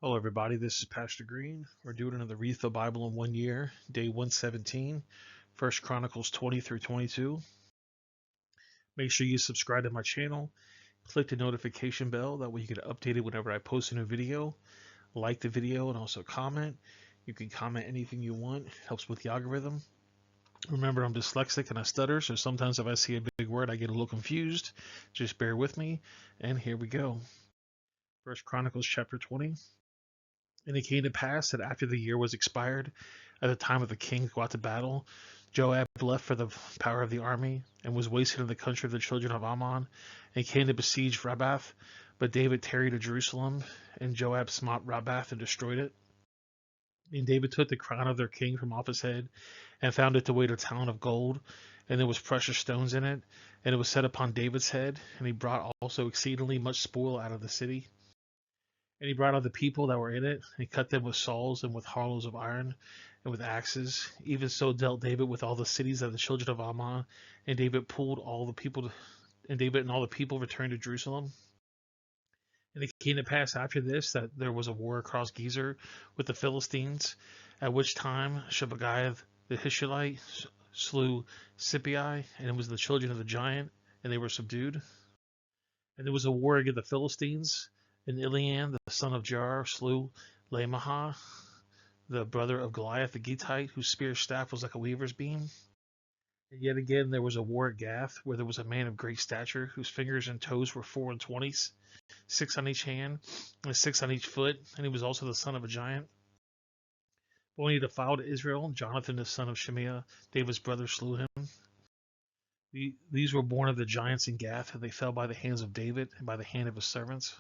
Hello, everybody. This is Pastor Green. We're doing another Read the Bible in 1 year, day 117, First Chronicles 20 through 22. Make sure you subscribe to my channel, click the notification bell. That way you get updated whenever I post a new video. Like the video and also comment. You can comment anything you want. It helps with the algorithm. Remember, I'm dyslexic and I stutter, so sometimes if I see a big word, I get a little confused. Just bear with me. And here we go. First Chronicles chapter 20. And it came to pass that after the year was expired, at the time of the king to go out to battle, Joab left for the power of the army, and was wasted in the country of the children of Ammon, and came to besiege Rabbath. But David tarried at Jerusalem, and Joab smote Rabbath and destroyed it. And David took the crown of their king from off his head, and found it to weigh a talent of gold, and there was precious stones in it, and it was set upon David's head, and he brought also exceedingly much spoil out of the city. And he brought out the people that were in it, and cut them with saws and with hollows of iron and with axes. Even so dealt David with all the cities of the children of Ammon. And David pulled all the people, and David and all the people returned to Jerusalem. And it came to pass after this that there was a war across Gezer with the Philistines, at which time Shabbagai the Hishilite slew Sippai, and it was the children of the giant, and they were subdued. And there was a war against the Philistines, and Eliam, the son of Jair, slew Lamahah, the brother of Goliath the Gittite, whose spear staff was like a weaver's beam. And yet again there was a war at Gath, where there was a man of great stature, whose fingers and toes were 24, 6 on each hand, and 6 on each foot, and he was also the son of a giant. But when he defiled Israel, Jonathan the son of Shimea, David's brother, slew him. These were born of the giants in Gath, and they fell by the hands of David and by the hand of his servants.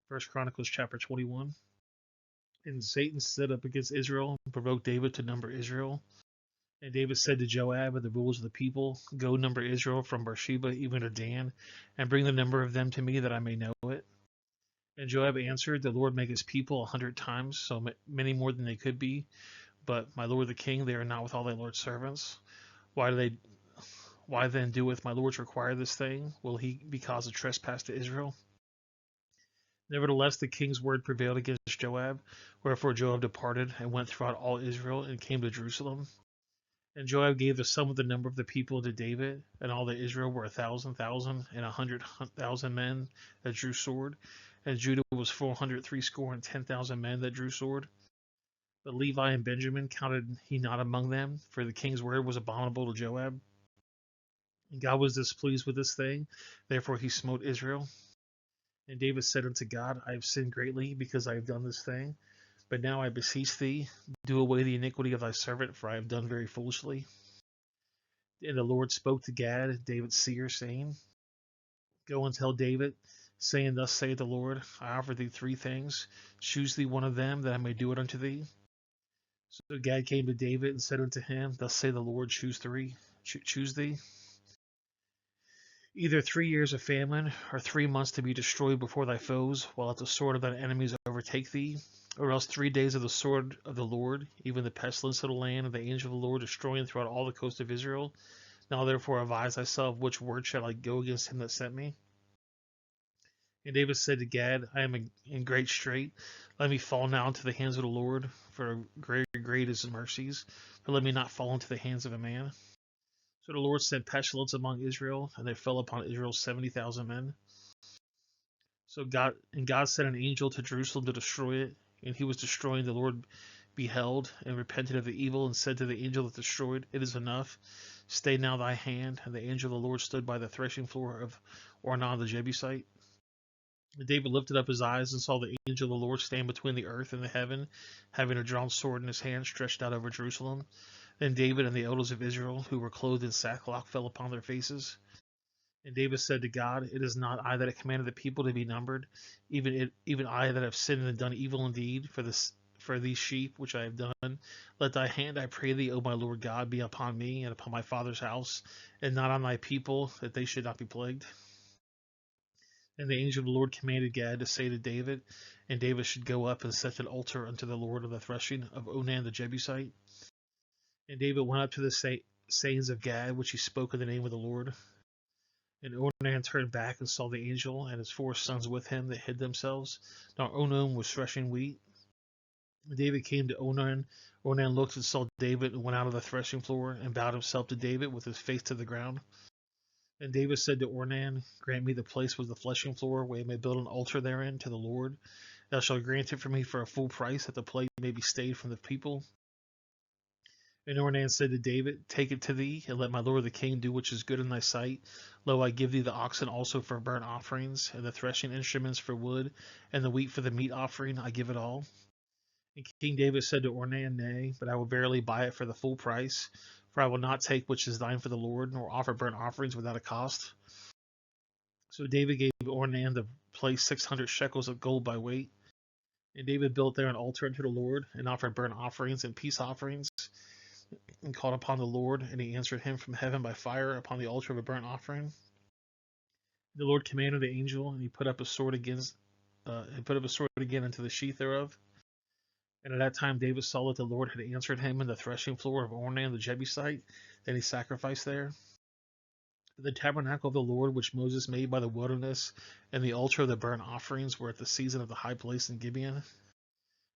First Chronicles chapter 21. And Satan stood up against Israel and provoked David to number Israel. And David said to Joab and the rulers of the people, Go number Israel from Beersheba even to Dan, and bring the number of them to me that I may know it. And Joab answered, The Lord make his people 100 times, so many more than they could be. But my lord the king, they are not with all thy Lord's servants. Why then doeth my lord require this thing? Will he be caused a trespass to Israel? Nevertheless, the king's word prevailed against Joab, wherefore Joab departed and went throughout all Israel and came to Jerusalem. And Joab gave the sum of the number of the people to David, and all the Israel were 1,000,000 and 100,000 men that drew sword, and Judah was 400 and 10,000 men that drew sword. But Levi and Benjamin counted he not among them, for the king's word was abominable to Joab. And God was displeased with this thing, therefore he smote Israel. And David said unto God, I have sinned greatly, because I have done this thing. But now I beseech thee, do away the iniquity of thy servant, for I have done very foolishly. And the Lord spoke to Gad, David's seer, saying, Go and tell David, saying, Thus saith the Lord, I offer thee 3 things. Choose thee one of them, that I may do it unto thee. So Gad came to David and said unto him, Thus saith the Lord, choose thee. Either 3 years of famine, or 3 months to be destroyed before thy foes, while at the sword of thine enemies overtake thee, or else 3 days of the sword of the Lord, even the pestilence of the land, and the angel of the Lord destroying throughout all the coast of Israel. Now therefore advise thyself, which word shall I go against him that sent me? And David said to Gad, I am in great strait. Let me fall now into the hands of the Lord, for great is his mercies. But let me not fall into the hands of a man. So the Lord sent pestilence among Israel, and there fell upon Israel 70,000 men. So God sent an angel to Jerusalem to destroy it, and he was destroying. The Lord beheld and repented of the evil, and said to the angel that destroyed, It is enough. Stay now thy hand. And the angel of the Lord stood by the threshing floor of Ornan the Jebusite. And David lifted up his eyes and saw the angel of the Lord stand between the earth and the heaven, having a drawn sword in his hand stretched out over Jerusalem. Then David and the elders of Israel, who were clothed in sackcloth, fell upon their faces. And David said to God, It is not I that have commanded the people to be numbered, even I that have sinned and done evil indeed for these sheep which I have done. Let thy hand, I pray thee, O my Lord God, be upon me and upon my father's house, and not on thy people, that they should not be plagued. And the angel of the Lord commanded Gad to say to David, and David should go up and set an altar unto the Lord of the threshing of Onan the Jebusite. And David went up to the sayings of Gad, which he spoke in the name of the Lord. And Onan turned back and saw the angel and his 4 sons with him that hid themselves. Now Onan was threshing wheat. David came to Onan. Onan looked and saw David and went out of the threshing floor and bowed himself to David with his face to the ground. And David said to Ornan, grant me the place with the threshing floor, where I may build an altar therein to the Lord. Thou shalt grant it for me for a full price, that the place may be stayed from the people. And Ornan said to David, take it to thee, and let my lord the king do which is good in thy sight. Lo, I give thee the oxen also for burnt offerings, and the threshing instruments for wood, and the wheat for the meat offering, I give it all. And King David said to Ornan, nay, but I will verily buy it for the full price, for I will not take which is thine for the Lord, nor offer burnt offerings without a cost. So David gave Ornan the place 600 shekels of gold by weight. And David built there an altar unto the Lord, and offered burnt offerings and peace offerings, and called upon the Lord, and he answered him from heaven by fire upon the altar of a burnt offering. The Lord commanded the angel, and he put up a sword again into the sheath thereof. And at that time David saw that the Lord had answered him in the threshing floor of Ornan the Jebusite. Then he sacrificed there. The tabernacle of the Lord, which Moses made by the wilderness, and the altar of the burnt offerings were at the season of the high place in Gibeon.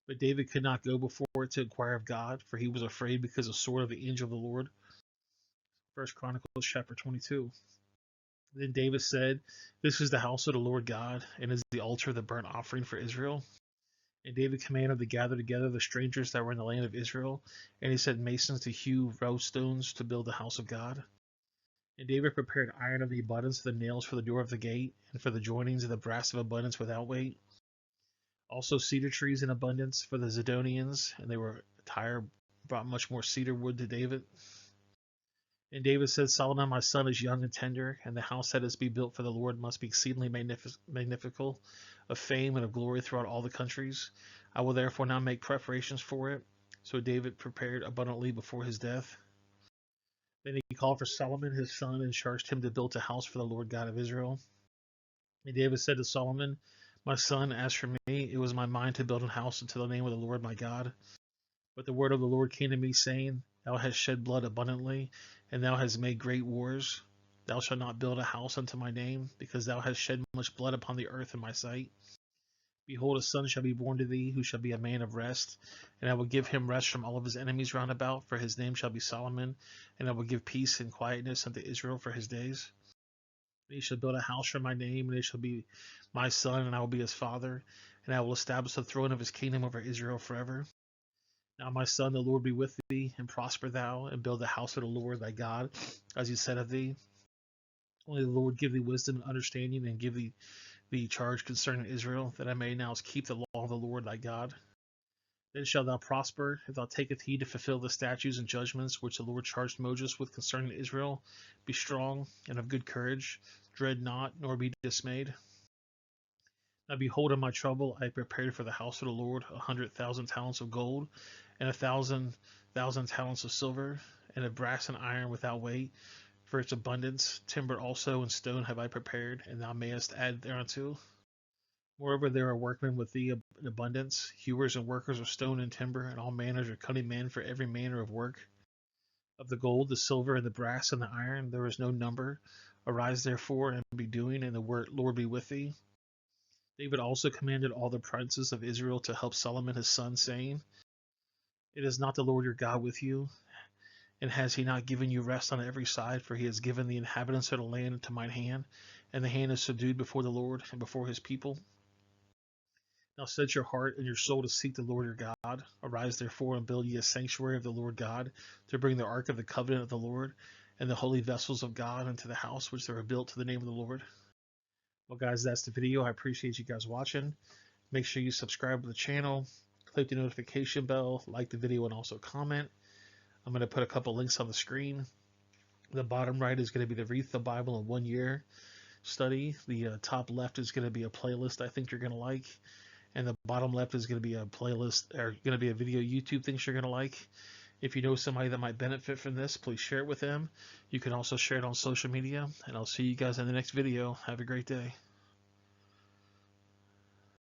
But David could not go before it to inquire of God, for he was afraid because of the sword of the angel of the Lord. 1 Chronicles chapter 22. Then David said, this is the house of the Lord God, and is the altar of the burnt offering for Israel. And David commanded to gather together the strangers that were in the land of Israel, and he set masons to hew row stones to build the house of God. And David prepared iron of the abundance of the nails for the door of the gate, and for the joinings of the brass of abundance without weight. Also cedar trees in abundance for the Zidonians, and they were Tyre brought much more cedar wood to David. And David said, Solomon my son is young and tender, and the house that is to be built for the Lord must be exceedingly magnificent, of fame and of glory throughout all the countries. I will therefore now make preparations for it. So David prepared abundantly before his death. Then he called for Solomon his son, and charged him to build a house for the Lord God of Israel. And David said to Solomon, my son, as for me, it was my mind to build a house unto the name of the Lord my God. But the word of the Lord came to me, saying, thou hast shed blood abundantly, and thou hast made great wars. Thou shalt not build a house unto my name, because thou hast shed much blood upon the earth in my sight. Behold, a son shall be born to thee, who shall be a man of rest, and I will give him rest from all of his enemies round about, for his name shall be Solomon, and I will give peace and quietness unto Israel for his days. And he shall build a house for my name, and it shall be my son, and I will be his father, and I will establish the throne of his kingdom over Israel forever. Now, my son, the Lord be with thee, and prosper thou, and build the house of the Lord thy God, as he said of thee. Only the Lord give thee wisdom and understanding, and give thee charge concerning Israel, that I may now keep the law of the Lord thy God. Then shalt thou prosper, if thou takest heed to fulfill the statutes and judgments which the Lord charged Moses with concerning Israel. Be strong and of good courage, dread not, nor be dismayed. Now behold, in my trouble I prepared for the house of the Lord 100,000 talents of gold, and 1,000 talents of silver, and of brass and iron without weight, for its abundance. Timber also and stone have I prepared, and thou mayest add thereunto. Moreover, there are workmen with thee in abundance, hewers and workers of stone and timber, and all manners of cunning men for every manner of work. Of the gold, the silver, and the brass, and the iron, there is no number. Arise therefore, and be doing, and the Lord be with thee. David also commanded all the princes of Israel to help Solomon his son, saying, it is not the Lord your God with you, and has he not given you rest on every side? For he has given the inhabitants of the land into mine hand, and the hand is subdued before the Lord and before his people. Now set your heart and your soul to seek the Lord your God. Arise therefore and build ye a sanctuary of the Lord God, to bring the ark of the covenant of the Lord, and the holy vessels of God into the house which they were built to the name of the Lord. Well, guys, that's the video. I appreciate you guys watching. Make sure you subscribe to the channel, click the notification bell, like the video, and also comment. I'm going to put a couple links on the screen. The bottom right is going to be the Read the Bible in 1 year study. The top left is going to be a playlist I think you're going to like. And the bottom left is going to be a playlist, or going to be a video YouTube things you're going to like. If you know somebody that might benefit from this, please share it with them. You can also share it on social media. And I'll see you guys in the next video. Have a great day.